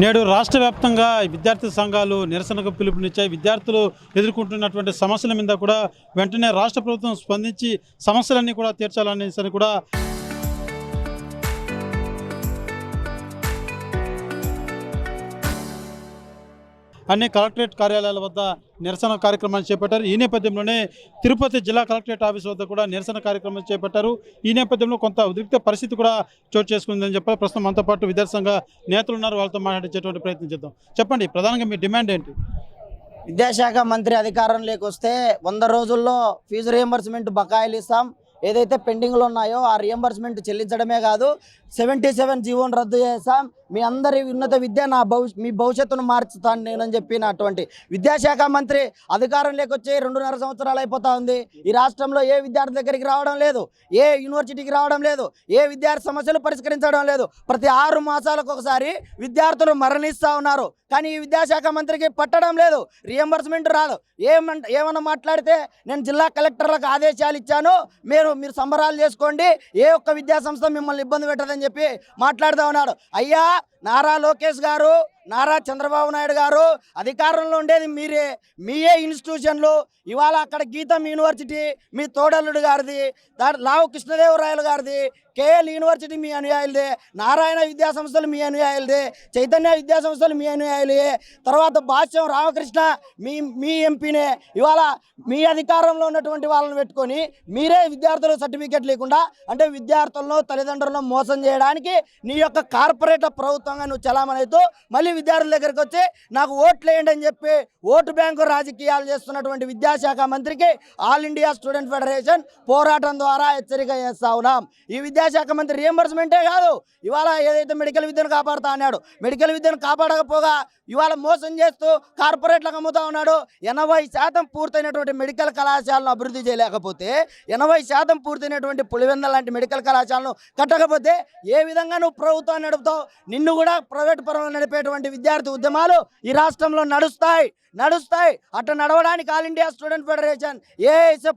నేడు రాష్ట్ర వ్యాప్తంగా విద్యార్థి సంఘాలు నిరసనకు పిలుపునిచ్చాయి. విద్యార్థులు ఎదుర్కొంటున్నటువంటి సమస్యల మీద కూడా వెంటనే రాష్ట్ర ప్రభుత్వం స్పందించి సమస్యలన్నీ కూడా తీర్చాలనేసి కూడా అన్ని కలెక్టరేట్ కార్యాలయాల వద్ద నిరసన కార్యక్రమాన్ని చేపట్టారు. ఈ నేపథ్యంలోనే తిరుపతి జిల్లా కలెక్టరేట్ ఆఫీస్ వద్ద కూడా నిరసన కార్యక్రమం చేపట్టారు. ఈ నేపథ్యంలో కొంత ఉద్రిక్త పరిస్థితి కూడా చోటు చేసుకుందని చెప్పారు. ప్రస్తుతం మనతో పాటు విద్యార్థి సంఘ నేతలు ఉన్నారు, వాళ్ళతో మాట్లాడించేటువంటి ప్రయత్నం చేద్దాం. చెప్పండి, ప్రధానంగా మీ డిమాండ్ ఏంటి? విద్యాశాఖ మంత్రి అధికారంలోకి వస్తే 100 రోజుల్లో ఫీజు రియంబర్స్మెంట్ బకాయిలు ఇస్తాం, ఏదైతే పెండింగ్లో ఉన్నాయో ఆ రియంబర్స్మెంట్ చెల్లించడమే కాదు 77 జీవోను రద్దు చేస్తాం, మీ అందరి ఉన్నత విద్య మీ భవిష్యత్తును మార్చుతాను నేనని చెప్పినటువంటి విద్యాశాఖ మంత్రి అధికారంలోకి వచ్చి 2.5 సంవత్సరాలు అయిపోతా ఉంది. ఈ రాష్ట్రంలో ఏ విద్యార్థి దగ్గరికి రావడం లేదు, ఏ యూనివర్సిటీకి రావడం లేదు, ఏ విద్యార్థి సమస్యలు పరిష్కరించడం లేదు. ప్రతి 6 మాసాలకు ఒకసారి విద్యార్థులు మరణిస్తూ ఉన్నారు. కానీ ఈ విద్యాశాఖ మంత్రికి పట్టడం లేదు, రియంబర్స్మెంట్ రాదు. ఏమన్నా మాట్లాడితే నేను జిల్లా కలెక్టర్లకు ఆదేశాలు ఇచ్చాను, మీరు సంబరాలు చేసుకోండి, ఏ ఒక్క విద్యాసంస్థ మిమ్మల్ని ఇబ్బంది పెట్టదని చెప్పి మాట్లాడుతూ ఉన్నాడు. అయ్యా, నారా లోకేష్ గారు, నారా చంద్రబాబు నాయుడు గారు అధికారంలో ఉండేది మీరే, మీయే ఇన్స్టిట్యూషన్లు. ఇవాళ అక్కడ గీతం యూనివర్సిటీ మీ తోడల్లుడు గారిది, లావు కృష్ణదేవరాయలు గారిది, కేఎల్ యూనివర్సిటీ మీ అనుయాయులదే, నారాయణ విద్యాసంస్థలు మీ అనుయాయులదే, చైతన్య విద్యాసంస్థలు మీ అనుయాయులే, తర్వాత భాష్యం రామకృష్ణ మీ ఎంపీనే. ఇవాళ మీ అధికారంలో ఉన్నటువంటి వాళ్ళని పెట్టుకొని మీరే విద్యార్థులకు సర్టిఫికేట్ లేకుండా, అంటే విద్యార్థులను తల్లిదండ్రులను మోసం చేయడానికి నీ యొక్క కార్పొరేట్ ప్రభుత్వంగా నువ్వు చలామణితూ మళ్ళీ విద్యార్థుల దగ్గరికి వచ్చి నాకు ఓట్లు వేయండి అని చెప్పి ఓటు బ్యాంకు రాజకీయాలు చేస్తున్నటువంటి విద్యాశాఖ మంత్రికి ఆల్ ఇండియా స్టూడెంట్ ఫెడరేషన్ పోరాటం ద్వారా హెచ్చరిక చేస్తా ఉన్నాం. ఈ విద్యాశాఖ మంత్రి రియంబర్స్మెంటే కాదు, ఇవాళ ఏదైతే మెడికల్ విద్యను కాపాడుతా అన్నాడు, మెడికల్ విద్యను కాపాడకపోగా ఇవాళ మోసం చేస్తూ కార్పొరేట్లకు అమ్ముతా ఉన్నాడు. 80% పూర్తయినటువంటి మెడికల్ కళాశాలను అభివృద్ధి చేయలేకపోతే, 80% పూర్తయినటువంటి పులివెందుల లాంటి మెడికల్ కళాశాలను కట్టకపోతే ఏ విధంగా నువ్వు ప్రభుత్వాన్ని నడుపుతావు? నిన్ను కూడా ప్రైవేట్ పరంలో నడిపేటువంటి విద్యార్థి ఉద్యమాలు ఈ రాష్ట్రంలో నడుస్తాయి. అట్లా నడవడానికి ఆల్ ఇండియా స్టూడెంట్ ఫెడరేషన్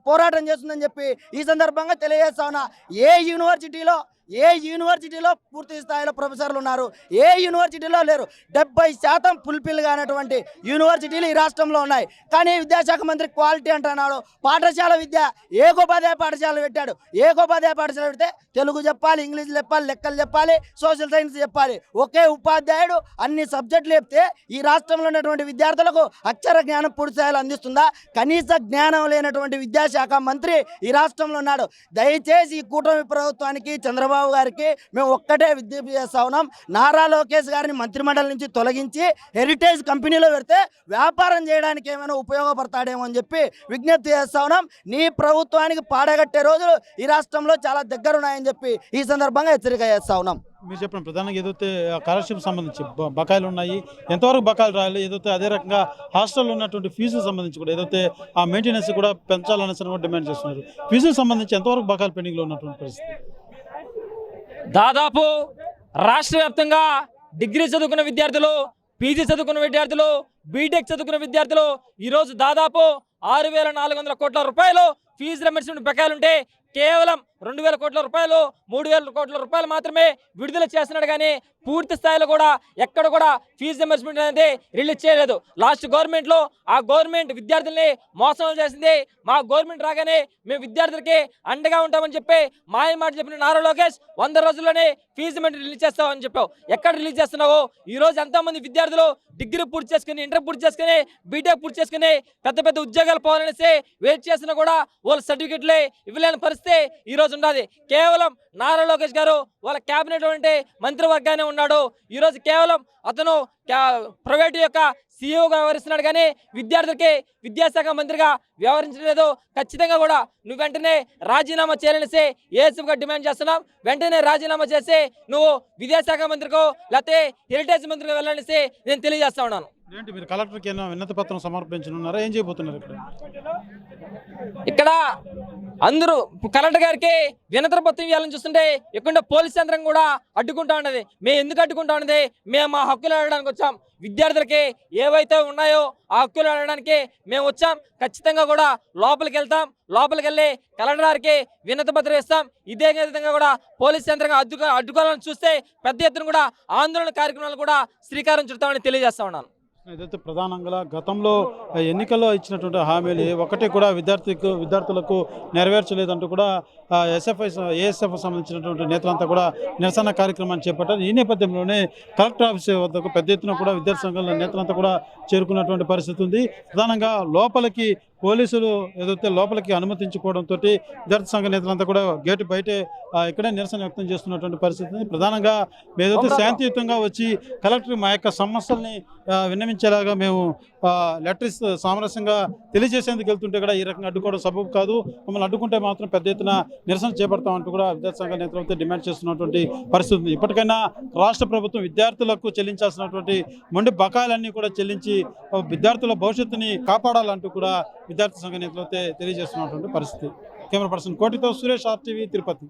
పోరాటం చేస్తుందని చెప్పి ఈ సందర్భంగా తెలియజేస్తా ఉన్నా. ఏ యూనివర్సిటీలో పూర్తి స్థాయిలో ప్రొఫెసర్లు ఉన్నారు? ఏ యూనివర్సిటీలో లేరు. 70% ఫుల్ఫిల్ కానటువంటి యూనివర్సిటీలు ఈ రాష్ట్రంలో ఉన్నాయి. కానీ విద్యాశాఖ మంత్రి క్వాలిటీ అంటున్నాడు. పాఠశాల విద్య ఏకోపాధ్యాయ పాఠశాల పెట్టాడు. ఏకోపాధ్యాయ పాఠశాల పెడితే తెలుగు చెప్పాలి, ఇంగ్లీష్ చెప్పాలి, లెక్కలు చెప్పాలి, సోషల్ సైన్స్ చెప్పాలి. ఒకే ఉపాధ్యాయుడు అన్ని సబ్జెక్టులు చెప్తే ఈ రాష్ట్రంలో ఉన్నటువంటి విద్యార్థులకు అక్షర జ్ఞానం పూర్తి స్థాయిలో అందిస్తుందా? కనీస జ్ఞానం లేనటువంటి విద్యాశాఖ మంత్రి ఈ రాష్ట్రంలో ఉన్నాడు. దయచేసి ఈ కూటమి ప్రభుత్వానికి, చంద్రబాబు గారికి మేము ఒక్కటే విజ్ఞప్తి చేస్తా ఉన్నాం. నారా లోకేష్ గారిని మంత్రిమండలి నుంచి తొలగించి హెరిటేజ్ కంపెనీలో పెడితే వ్యాపారం చేయడానికి ఏమైనా ఉపయోగపడతాడేమో అని చెప్పి విజ్ఞప్తి చేస్తా ఉన్నాం. నీ ప్రభుత్వానికి పాడగట్టే రోజులు ఈ రాష్ట్రంలో చాలా దగ్గరున్నాయని చెప్పి ఈ సందర్భంగా హెచ్చరిక చేస్తా ఉన్నాం. మీరు చెప్పండి, ప్రధానంగా ఏదైతే స్కాలర్షిప్ సంబంధించి బకాయిలు ఉన్నాయి, ఎంతవరకు బకాయిలు రాయాలి, ఏదైతే అదే రకంగా హాస్టల్లో ఉన్నటువంటి ఫీజులకు సంబంధించి కూడా ఏదైతే ఆ మెయింటెనెన్స్ కూడా పెంచాలనేసి కూడా డిమాండ్ చేస్తున్నారు. ఫీజులకు సంబంధించి ఎంతవరకు బకాయిలు పెండింగ్లో ఉన్నటువంటి పరిస్థితి? దాదాపు రాష్ట్ర వ్యాప్తంగా డిగ్రీ చదువుకున్న విద్యార్థులు, పీజీ చదువుకున్న విద్యార్థులు, బీటెక్ చదువుకున్న విద్యార్థులు ఈరోజు దాదాపు 6,400 కోట్ల రూపాయలు ఫీజు రియంబర్స్మెంట్ బకాయిలుంటే కేవలం 2,000 కోట్ల రూపాయలు, 3,000 కోట్ల రూపాయలు మాత్రమే విడుదల చేస్తున్నాడు. కానీ పూర్తి స్థాయిలో కూడా ఎక్కడ కూడా ఫీజు రియంబర్స్మెంట్ అనేది రిలీజ్ చేయలేదు. లాస్ట్ గవర్నమెంట్లో ఆ గవర్నమెంట్ విద్యార్థుల్ని మోసం చేసింది. మా గవర్నమెంట్ రాగానే మేము విద్యార్థులకి అండగా ఉంటామని చెప్పి మాయ మాట చెప్పిన నారా లోకేష్ 100 రోజుల్లోనే ఫీజు రియంబర్స్మెంట్ రిలీజ్ చేస్తామని చెప్పావు. ఎక్కడ రిలీజ్ చేస్తున్నావు? ఈరోజు ఎంతోమంది విద్యార్థులు డిగ్రీ పూర్తి చేసుకుని, ఇంటర్ పూర్తి చేసుకుని, బీటెక్ పూర్తి చేసుకుని పెద్ద పెద్ద ఉద్యోగాలు పోవాలనేసి వెయిట్ చేసినా కూడా వాళ్ళ సర్టిఫికెట్లే ఇవ్వలేని పరిస్థితి ఈరోజు ఉన్నది. కేవలం నారా లోకేష్ గారు వాళ్ళ క్యాబినెట్ అంటే మంత్రివర్గానే ఉన్నాడు. ఈరోజు కేవలం అతను ప్రైవేటు యొక్క సీఈఓగా వ్యవహరిస్తున్నాడు, కానీ విద్యార్థులకి విద్యాశాఖ మంత్రిగా వ్యవహరించలేదు. ఖచ్చితంగా కూడా నువ్వు వెంటనే రాజీనామా చేయాలనేసి ఏఎస్ఎఫ్గా డిమాండ్ చేస్తున్నాం. వెంటనే రాజీనామా చేసి నువ్వు విద్యాశాఖ మంత్రికో లేకపోతే హెరిటేజ్ మంత్రిగా వెళ్ళాలనేసి నేను తెలియజేస్తా ఉన్నాను. ఏంటి మీరు కలెక్టర్కి ఏమైనా వినతి పత్రం సమర్పించనున్నారా? ఏం చేయబోతున్నారు ఇక్కడ? అందరూ కలెక్టర్ గారికి వినతి పత్రం ఇవ్వాలని చూస్తుంటే ఇక్కడ పోలీస్ యంత్రం కూడా అడ్డుకుంటా ఉన్నది. మేము ఎందుకు అడ్డుకుంటా ఉన్నది? మేము మా హక్కులు అడగడానికి వచ్చాం. విద్యార్థులకి ఏవైతే ఉన్నాయో ఆ హక్కులు అడగడానికి మేము వచ్చాం. ఖచ్చితంగా కూడా లోపలికి వెళ్తాం. లోపలికి వెళ్ళి కలెక్టర్ గారికి వినతి పత్రం ఇస్తాం. ఇదే విధంగా కూడా పోలీస్ యంత్రంగా అడ్డుకోవాలని చూస్తే పెద్ద ఎత్తున కూడా ఆందోళన కార్యక్రమాలు కూడా శ్రీకారం చుడతామని తెలియజేస్తా ఉన్నాను. ఏదైతే ప్రధానంగా గతంలో ఎన్నికల్లో ఇచ్చినటువంటి హామీలు ఒకటి కూడా విద్యార్థులకు నెరవేర్చలేదంటూ కూడా ఏఎస్ఎఫ్ సంబంధించినటువంటి నేతలంతా కూడా నిరసన కార్యక్రమాన్ని చేపట్టారు. ఈ నేపథ్యంలోనే కలెక్టర్ ఆఫీస్ వద్దకు పెద్ద ఎత్తున కూడా విద్యార్థి సంఘాల నేతలంతా కూడా చేరుకున్నటువంటి పరిస్థితి ఉంది. ప్రధానంగా లోపలికి పోలీసులు ఏదైతే లోపలికి అనుమతించుకోవడంతో విద్యార్థి సంఘ నేతలంతా కూడా గేటు బయటే ఇక్కడే నిరసన వ్యక్తం చేస్తున్నటువంటి పరిస్థితి ఉంది. ప్రధానంగా ఏదైతే శాంతియుతంగా వచ్చి కలెక్టర్ మా యొక్క సమస్యల్ని విన్నవించేలాగా మేము లెటర్స్ సామరస్యంగా తెలియజేసేందుకు వెళ్తుంటే కూడా ఈ రకంగా అడ్డుకోవడం సబబు కాదు. మమ్మల్ని అడ్డుకుంటే మాత్రం పెద్ద ఎత్తున నిరసన చేపడతామంటూ కూడా విద్యార్థి సంఘ నేతలతో డిమాండ్ చేస్తున్నటువంటి పరిస్థితి ఉంది. ఇప్పటికైనా రాష్ట్ర ప్రభుత్వం విద్యార్థులకు చెల్లించాల్సినటువంటి మొండి బకాయిలన్నీ కూడా చెల్లించి విద్యార్థుల భవిష్యత్తుని కాపాడాలంటూ కూడా విద్యార్థి సంఘ నేతలతో తెలియజేస్తున్నటువంటి పరిస్థితి. కెమెరా పర్సన్ కోటితో సురేష్ RTV తిరుపతి.